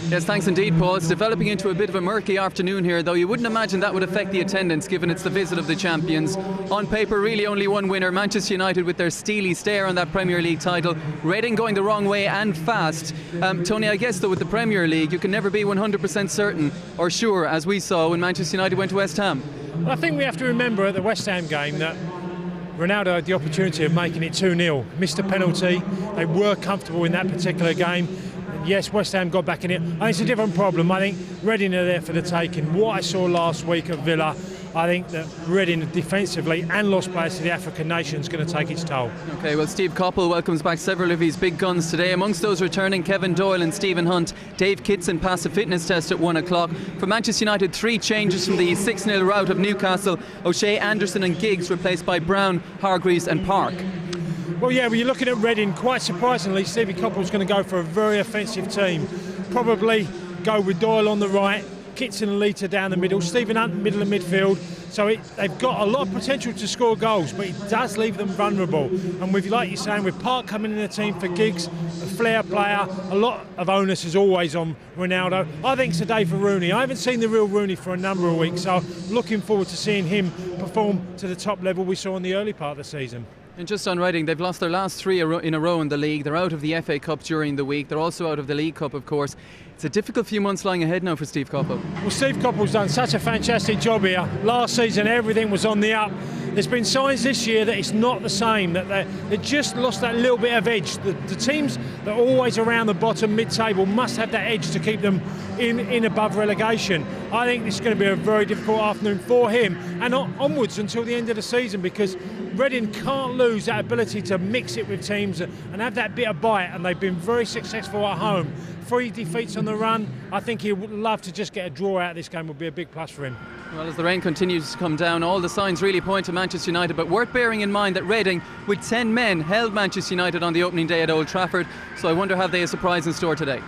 Yes, thanks indeed, Paul. It's developing into a bit of a murky afternoon here, though you wouldn't imagine that would affect the attendance given it's the visit of the champions. On paper, really only one winner, Manchester United with their steely stare on that Premier League title. Reading going the wrong way and fast. Tony, I guess though with the Premier League you can never be 100% certain or sure, as we saw when Manchester United went to West Ham. Well, I think we have to remember at the West Ham game that Ronaldo had the opportunity of making it 2-0, missed a penalty. They were comfortable in that particular game. Yes, West Ham got back in it. I think it's a different problem. I think Reading are there for the taking. What I saw last week at Villa, I think that Reading defensively and lost players to the African nations going to take its toll. OK, well, Steve Coppell welcomes back several of his big guns today. Amongst those returning, Kevin Doyle and Stephen Hunt. Dave Kitson passed a fitness test at 1 o'clock. For Manchester United, 3 changes from the 6-0 rout of Newcastle. O'Shea, Anderson and Giggs replaced by Brown, Hargreaves and Park. Well, yeah, when you're looking at Reading, quite surprisingly, Stevie Coppell's going to go for a very offensive team. Probably go with Doyle on the right, Kitson and Leiter down the middle, Stephen Hunt in the middle of midfield. So they've got a lot of potential to score goals, but it does leave them vulnerable. And with, like you're saying, with Park coming in the team for Giggs, a flair player, a lot of onus is always on Ronaldo. I think it's a day for Rooney. I haven't seen the real Rooney for a number of weeks, so looking forward to seeing him perform to the top level we saw in the early part of the season. And just on Reading, they've lost their last 3 in a row in the league. They're out of the FA Cup during the week. They're also out of the League Cup, of course. It's a difficult few months lying ahead now for Steve Coppell. Well, Steve Coppell's done such a fantastic job here. Last season, everything was on the up. There's been signs this year that it's not the same, that they just lost that little bit of edge. The teams that are always around the bottom, mid-table, must have that edge to keep them in above relegation. I think this is going to be a very difficult afternoon for him and onwards until the end of the season, because Reading can't lose that ability to mix it with teams and have that bit of bite, and they've been very successful at home. 3 defeats on the run. I think he would love to just get a draw out of this game. Would be a big plus for him. Well, as the rain continues to come down, all the signs really point to Manchester United, but worth bearing in mind that Reading, with 10 men, held Manchester United on the opening day at Old Trafford, so I wonder have they a surprise in store today.